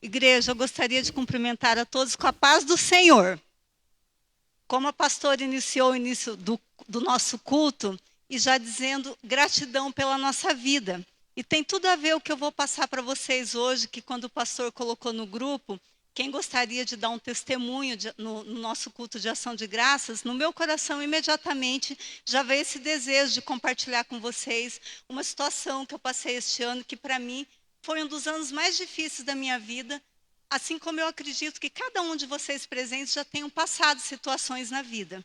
Igreja, eu gostaria de cumprimentar a todos com a paz do Senhor. Como a pastora iniciou o início do nosso culto, e já dizendo gratidão pela nossa vida. E tem tudo a ver o que eu vou passar para vocês hoje, que quando o pastor colocou no grupo, quem gostaria de dar um testemunho no nosso culto de ação de graças, no meu coração imediatamente já veio esse desejo de compartilhar com vocês uma situação que eu passei este ano, que para mim foi um dos anos mais difíceis da minha vida, assim como eu acredito que cada um de vocês presentes já tenham passado situações na vida.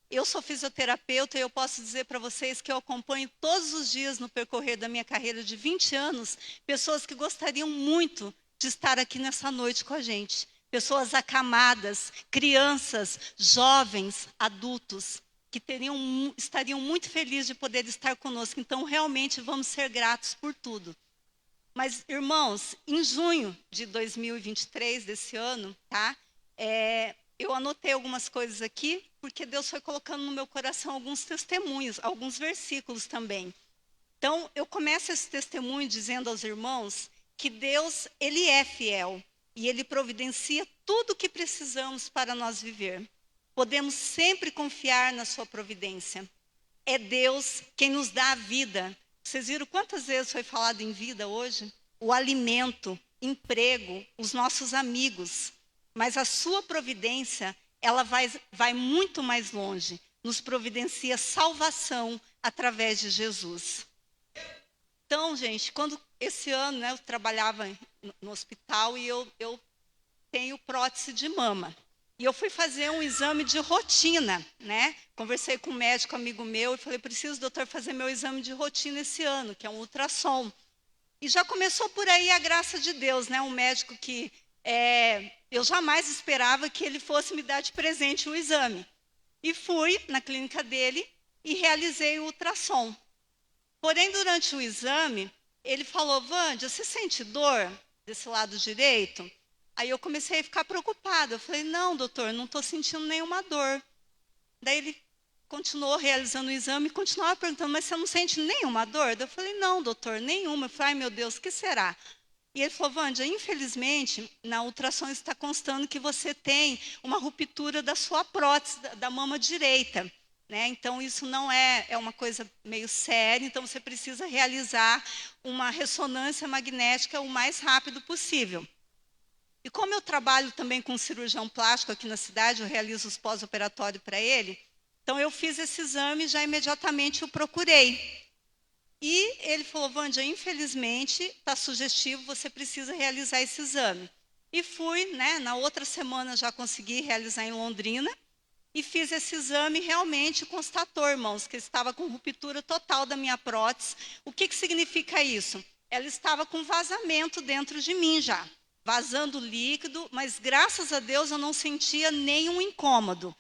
Eu sou fisioterapeuta e eu posso dizer para vocês que eu acompanho todos os dias no percorrer da minha carreira de 20 anos, pessoas que gostariam muito de estar aqui nessa noite com a gente. Pessoas acamadas, crianças, jovens, adultos, que estariam muito felizes de poder estar conosco. Então, realmente, vamos ser gratos por tudo. Mas, irmãos, em junho de 2023, desse ano, tá? Eu anotei algumas coisas aqui, porque Deus foi colocando no meu coração alguns testemunhos, alguns versículos também. Então, eu começo esse testemunho dizendo aos irmãos que Deus, Ele é fiel e Ele providencia tudo o que precisamos para nós viver. Podemos sempre confiar na sua providência. É Deus quem nos dá a vida. Vocês viram quantas vezes foi falado em vida hoje? O alimento, emprego, os nossos amigos. Mas a sua providência, ela vai muito mais longe. Nos providencia salvação através de Jesus. Então, gente, quando esse ano, né, eu trabalhava no hospital e eu tenho prótese de mama. E eu fui fazer um exame de rotina, né? Conversei com um médico amigo meu e falei, preciso, doutor, fazer meu exame de rotina esse ano, que é um ultrassom. E já começou por aí a graça de Deus, né? Um médico que eu jamais esperava que ele fosse me dar de presente o exame. E fui na clínica dele e realizei o ultrassom. Porém, durante o exame, ele falou, Wândia, você sente dor desse lado direito? Aí eu comecei a ficar preocupada. Eu falei, não, doutor, não estou sentindo nenhuma dor. Daí ele continuou realizando o exame e continuava perguntando, mas você não sente nenhuma dor? Eu falei, não, doutor, nenhuma. Eu falei, ai meu Deus, o que será? E ele falou, Wândia, infelizmente, na ultrassom está constando que você tem uma ruptura da sua prótese, da mama direita. Né? Então, isso não é uma coisa meio séria, então você precisa realizar uma ressonância magnética o mais rápido possível. E como eu trabalho também com um cirurgião plástico aqui na cidade, eu realizo os pós-operatórios para ele, então eu fiz esse exame e já imediatamente o procurei. E ele falou, Wândia, infelizmente, está sugestivo, você precisa realizar esse exame. E fui, né, na outra semana já consegui realizar em Londrina, e fiz esse exame e realmente constatou, irmãos, que estava com ruptura total da minha prótese. O que significa isso? Ela estava com vazamento dentro de mim já, vazando líquido, mas graças a Deus eu não sentia nenhum incômodo.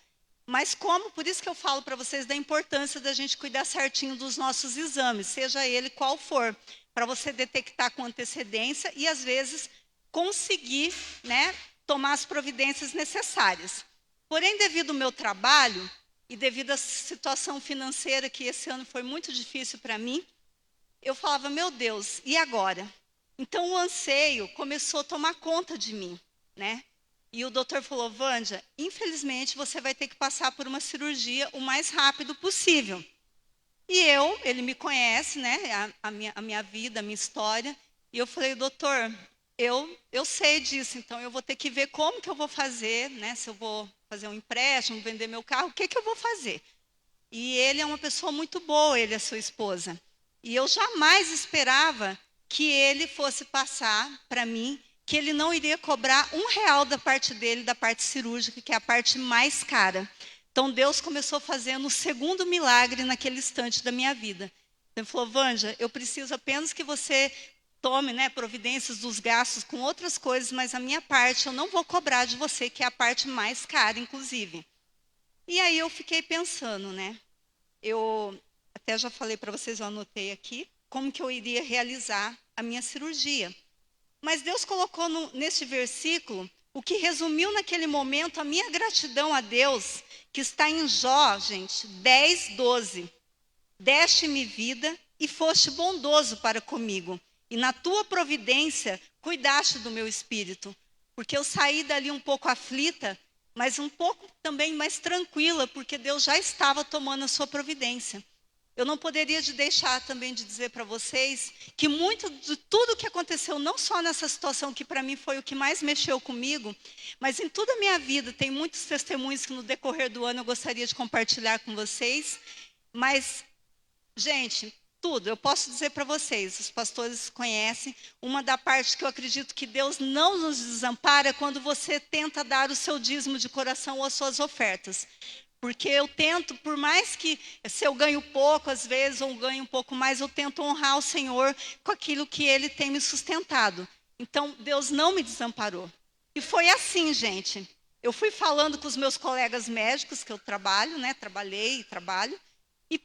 Mas por isso que eu falo para vocês da importância da gente cuidar certinho dos nossos exames, seja ele qual for, para você detectar com antecedência e, às vezes, conseguir, né, tomar as providências necessárias. Porém, devido ao meu trabalho e devido à situação financeira, que esse ano foi muito difícil para mim, eu falava, meu Deus, e agora? Então, o anseio começou a tomar conta de mim, né? E o doutor falou, Wândia, infelizmente você vai ter que passar por uma cirurgia o mais rápido possível. E ele me conhece, né, a minha vida, a minha história, e eu falei, doutor, eu sei disso, então eu vou ter que ver como que eu vou fazer, né, se eu vou fazer um empréstimo, vender meu carro, o que eu vou fazer? E ele é uma pessoa muito boa, ele é sua esposa. E eu jamais esperava que ele fosse passar para mim que ele não iria cobrar R$ 1 da parte dele, da parte cirúrgica, que é a parte mais cara. Então, Deus começou fazendo o segundo milagre naquele instante da minha vida. Ele falou, Wândia, eu preciso apenas que você tome, né, providências dos gastos com outras coisas, mas a minha parte eu não vou cobrar de você, que é a parte mais cara, inclusive. E aí eu fiquei pensando, né? Eu até já falei para vocês, eu anotei aqui, como que eu iria realizar a minha cirurgia. Mas Deus colocou neste versículo o que resumiu naquele momento a minha gratidão a Deus, que está em Jó, gente, 10:12. Deste-me vida e foste bondoso para comigo, e na tua providência cuidaste do meu espírito. porque eu saí dali um pouco aflita, mas um pouco também mais tranquila, porque Deus já estava tomando a sua providência. Eu não poderia deixar também de dizer para vocês que muito de tudo que aconteceu, não só nessa situação que para mim foi o que mais mexeu comigo, mas em toda a minha vida, tem muitos testemunhos que no decorrer do ano eu gostaria de compartilhar com vocês, mas, gente, tudo, eu posso dizer para vocês, os pastores conhecem, uma da parte que eu acredito que Deus não nos desampara é quando você tenta dar o seu dízimo de coração ou as suas ofertas. Porque eu tento, por mais que se eu ganho pouco às vezes, ou ganho um pouco mais, eu tento honrar o Senhor com aquilo que Ele tem me sustentado. Então, Deus não me desamparou. E foi assim, gente. Eu fui falando com os meus colegas médicos, que eu trabalho, né? Trabalhei e trabalho. E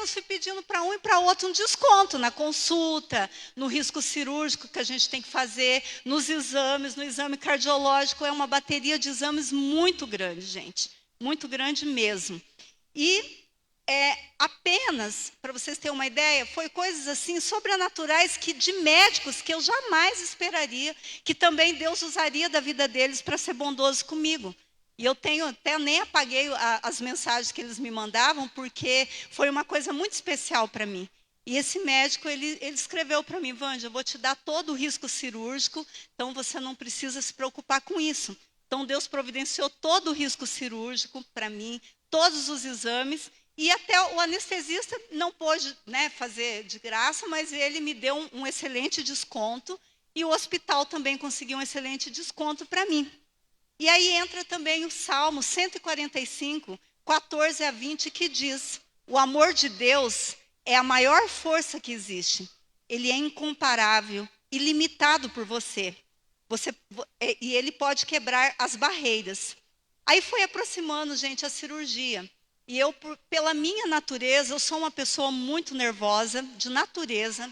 fui pedindo para um e para outro um desconto na consulta, no risco cirúrgico que a gente tem que fazer, nos exames, no exame cardiológico. É uma bateria de exames muito grande, gente. Muito grande mesmo. E apenas, para vocês terem uma ideia, foi coisas assim sobrenaturais que de médicos que eu jamais esperaria, que também Deus usaria da vida deles para ser bondoso comigo. E eu até nem apaguei as mensagens que eles me mandavam, porque foi uma coisa muito especial para mim. E esse médico, ele escreveu para mim: Vânia, eu vou te dar todo o risco cirúrgico, então você não precisa se preocupar com isso. Então, Deus providenciou todo o risco cirúrgico para mim, todos os exames, e até o anestesista não pôde, né, fazer de graça, mas ele me deu um excelente desconto, e o hospital também conseguiu um excelente desconto para mim. E aí entra também o Salmo 145, 14 a 20, que diz: o amor de Deus é a maior força que existe. Ele é incomparável, ilimitado por você. E ele pode quebrar as barreiras. Aí foi aproximando, gente, a cirurgia. E eu, pela minha natureza, eu sou uma pessoa muito nervosa, de natureza,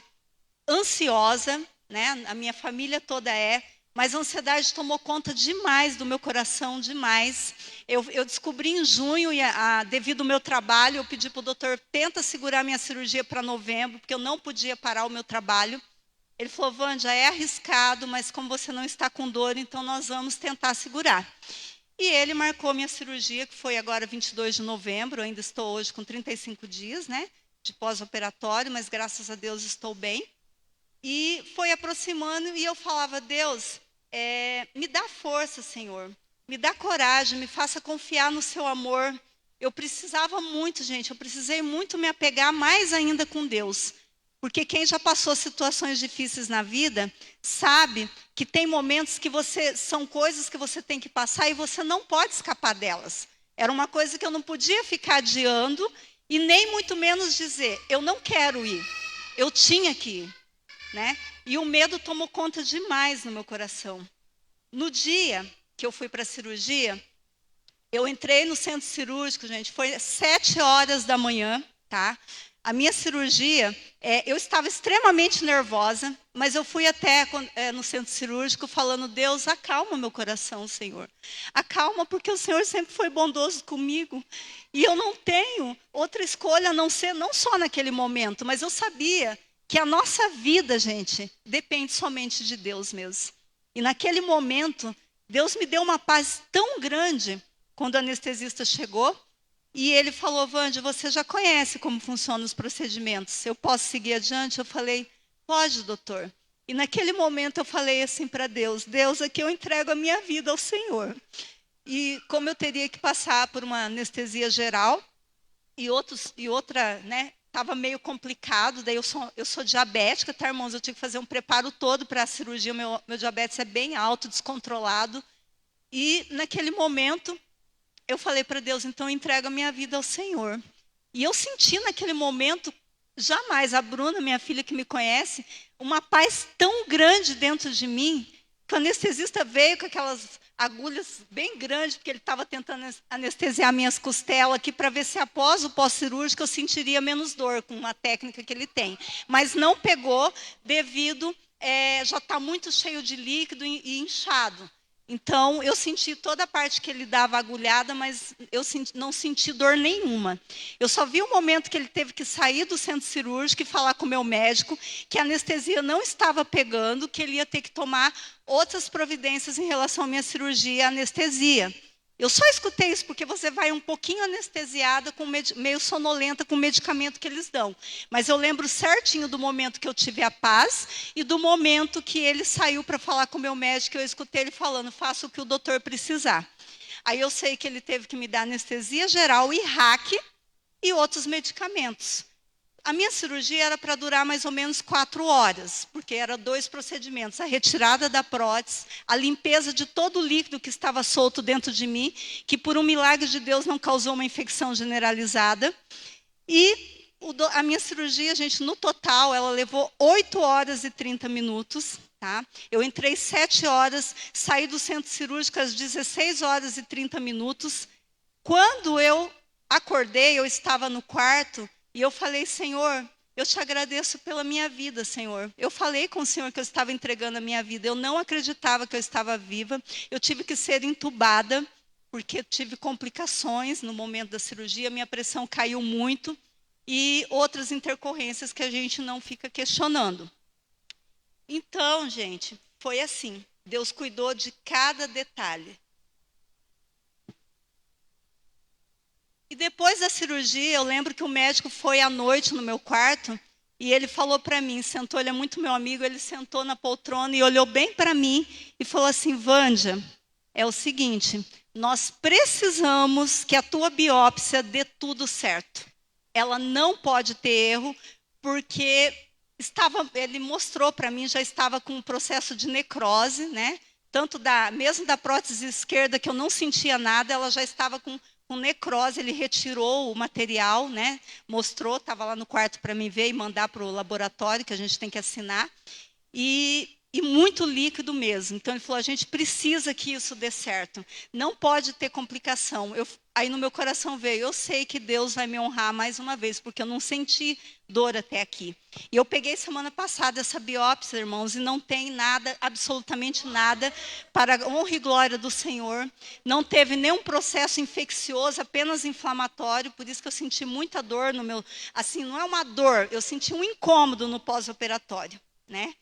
ansiosa, né? A minha família toda mas a ansiedade tomou conta demais do meu coração, demais. Eu descobri em junho, devido ao meu trabalho, eu pedi para o doutor: tenta segurar minha cirurgia para novembro, porque eu não podia parar o meu trabalho. Ele falou: Vânia, é arriscado, mas como você não está com dor, então nós vamos tentar segurar. E ele marcou minha cirurgia, que foi agora 22 de novembro, eu ainda estou hoje com 35 dias, né, de pós-operatório, mas graças a Deus estou bem. E foi aproximando e eu falava: Deus, me dá força, Senhor, me dá coragem, me faça confiar no seu amor. Eu precisava muito, gente, eu precisei muito me apegar mais ainda com Deus. Porque quem já passou situações difíceis na vida sabe que tem momentos que são coisas que você tem que passar e você não pode escapar delas. Era uma coisa que eu não podia ficar adiando e nem muito menos dizer: eu não quero ir. Eu tinha que ir, né? E o medo tomou conta demais no meu coração. No dia que eu fui para a cirurgia, eu entrei no centro cirúrgico, gente, foi 7 horas da manhã, tá? A minha cirurgia, eu estava extremamente nervosa, mas eu fui até no centro cirúrgico falando: Deus, acalma meu coração, Senhor. Acalma, porque o Senhor sempre foi bondoso comigo. E eu não tenho outra escolha a não ser, não só naquele momento, mas eu sabia que a nossa vida, gente, depende somente de Deus mesmo. E naquele momento, Deus me deu uma paz tão grande quando o anestesista chegou. E ele falou: Vânia, você já conhece como funcionam os procedimentos, eu posso seguir adiante? Eu falei: pode, doutor. E naquele momento eu falei assim para Deus: Deus, aqui eu entrego a minha vida ao Senhor. E como eu teria que passar por uma anestesia geral e outra, né, estava meio complicado, daí eu sou diabética, tá, irmãos? Eu tive que fazer um preparo todo para a cirurgia, meu diabetes é bem alto, descontrolado. E naquele momento eu falei para Deus: então eu entrego a minha vida ao Senhor. E eu senti naquele momento, jamais, a Bruna, minha filha que me conhece, uma paz tão grande dentro de mim, que o anestesista veio com aquelas agulhas bem grandes, porque ele estava tentando anestesiar minhas costelas aqui, para ver se após o pós-cirúrgico eu sentiria menos dor, com uma técnica que ele tem. Mas não pegou, devido, já está muito cheio de líquido e inchado. Então, eu senti toda a parte que ele dava agulhada, mas eu não senti dor nenhuma. Eu só vi o momento que ele teve que sair do centro cirúrgico e falar com o meu médico que a anestesia não estava pegando, que ele ia ter que tomar outras providências em relação à minha cirurgia e anestesia. Eu só escutei isso porque você vai um pouquinho anestesiada, meio sonolenta com o medicamento que eles dão. Mas eu lembro certinho do momento que eu tive a paz e do momento que ele saiu para falar com o meu médico. Eu escutei ele falando, faça o que o doutor precisar. Aí eu sei que ele teve que me dar anestesia geral e RAC e outros medicamentos. A minha cirurgia era para durar mais ou menos 4 horas, porque eram 2 procedimentos. A retirada da prótese, a limpeza de todo o líquido que estava solto dentro de mim, que por um milagre de Deus não causou uma infecção generalizada. E a minha cirurgia, gente, no total, ela levou 8 horas e 30 minutos. Tá? Eu entrei 7 horas, saí do centro cirúrgico às 16 horas e 30 minutos. Quando eu acordei, eu estava no quarto, e eu falei, Senhor, eu te agradeço pela minha vida, Senhor. Eu falei com o Senhor que eu estava entregando a minha vida. Eu não acreditava que eu estava viva. Eu tive que ser entubada, porque tive complicações no momento da cirurgia. Minha pressão caiu muito. E outras intercorrências que a gente não fica questionando. Então, gente, foi assim. Deus cuidou de cada detalhe. E depois da cirurgia, eu lembro que o médico foi à noite no meu quarto e ele falou para mim, sentou, ele é muito meu amigo, ele sentou na poltrona e olhou bem para mim e falou assim, Vândia, é o seguinte, nós precisamos que a tua biópsia dê tudo certo. Ela não pode ter erro, porque ele mostrou para mim, já estava com um processo de necrose, né? Tanto mesmo da prótese esquerda, que eu não sentia nada, ela já estava com necrose. Ele retirou o material, né? Mostrou, estava lá no quarto para mim ver e mandar para o laboratório, que a gente tem que assinar. E muito líquido mesmo. Então, ele falou, a gente precisa que isso dê certo. Não pode ter complicação. Aí no meu coração veio, eu sei que Deus vai me honrar mais uma vez, porque eu não senti dor até aqui. E eu peguei semana passada essa biópsia, irmãos, e não tem nada, absolutamente nada, para a honra e glória do Senhor. Não teve nenhum processo infeccioso, apenas inflamatório, por isso que eu senti muita dor no meu... Assim, não é uma dor, eu senti um incômodo no pós-operatório, né?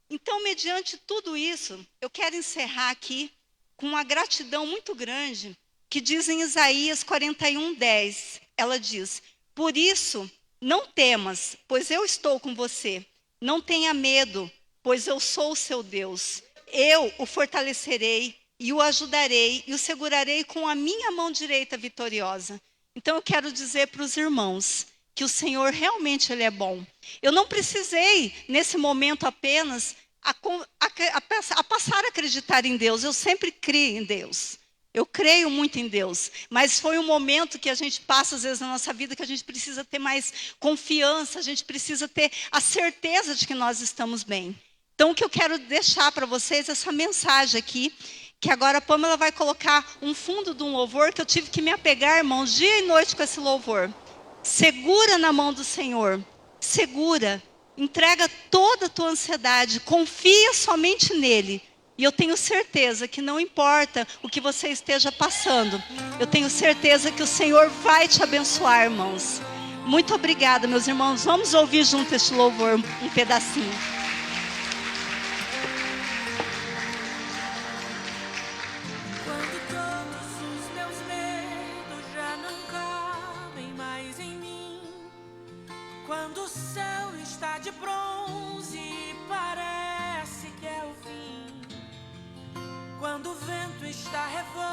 Então, mediante tudo isso, eu quero encerrar aqui com uma gratidão muito grande, que diz em Isaías 41:10. Ela diz, por isso, não temas, pois eu estou com você. Não tenha medo, pois eu sou o seu Deus. Eu o fortalecerei e o ajudarei e o segurarei com a minha mão direita vitoriosa. Então, eu quero dizer para os irmãos que o Senhor realmente ele é bom. Eu não precisei, nesse momento apenas, a passar a acreditar em Deus. Eu sempre criei em Deus. Eu creio muito em Deus. Mas foi um momento que a gente passa, às vezes, na nossa vida, que a gente precisa ter mais confiança, a gente precisa ter a certeza de que nós estamos bem. Então, o que eu quero deixar para vocês, essa mensagem aqui, que agora a Pâmela vai colocar um fundo de um louvor, que eu tive que me apegar, irmãos, dia e noite com esse louvor. Segura na mão do Senhor, segura, entrega toda a tua ansiedade, confia somente nele. E eu tenho certeza que não importa o que você esteja passando, eu tenho certeza que o Senhor vai te abençoar, irmãos. Muito obrigada, meus irmãos. Vamos ouvir junto este louvor, um pedacinho. Quando o céu está de bronze e parece que é o fim, quando o vento está revolto